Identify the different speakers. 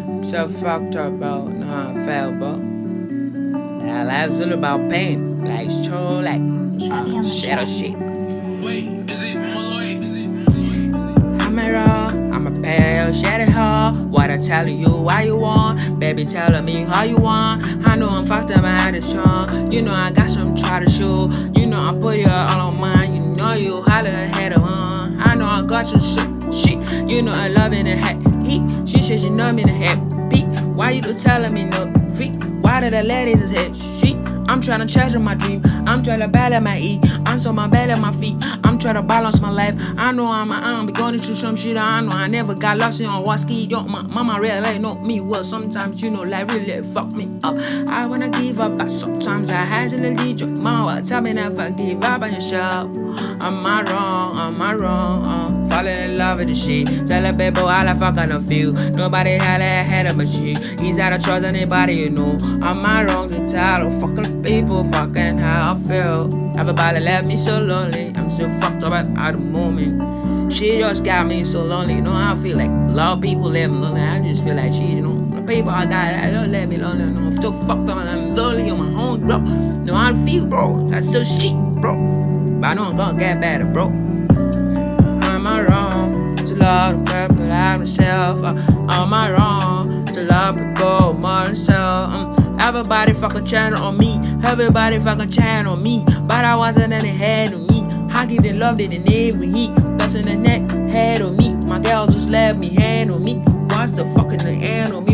Speaker 1: I'm so fucked up, bro. Nah, I fell, bro. Nah, life's all about pain. Like, so, like, shadow shit. I'm a raw, I'm a pale, shed it hard. What I tell you, why you want? Baby, telling me how you want. I know I'm fucked up, I had it strong. You know I got some try to show. You know I put you all on mine. You know you holler ahead of one. I know I got your shit. You know I love in the head heat. She said she know me in the head beat. Why you telling me no feet? Why did the ladies hit sheet? I'm tryna treasure my dream. I'm tryna balance my E. I'm so my belly, my feet. I'm tryna balance my life. I know I'm be going through some shit. I know I never got lost in on what ski. Don't my mama really know me well. Sometimes you know like really fuck me up. I wanna give up, but sometimes I hesitate. Your mama tell me never give up on yourself. Am I wrong? Am I wrong? Falling in love with the shit. Tell a baby all I fuck I don't feel. Nobody had a head of my shit. He's out of trust anybody you know. Am I wrong to tell? Fucking people fucking how I feel. Everybody left me so lonely. I'm so fucked up at the moment. She just got me so lonely. You know I feel like a lot of people left me lonely. I just feel like shit, you know. The people I got, I don't let me lonely. No, I'm still fucked up and I'm lonely on my own, bro. No, I feel, bro. That's so shit, bro. But I know I'm gonna get better, bro. Am I wrong to love the people like myself? Am I wrong to love people more than self? Everybody fucking channel on me. Everybody fucking channel on me. But I wasn't any head on me. I give the love that they never heat. That's in the neck, head on me. My girl just let me hand on me. What's the fucking the end on me?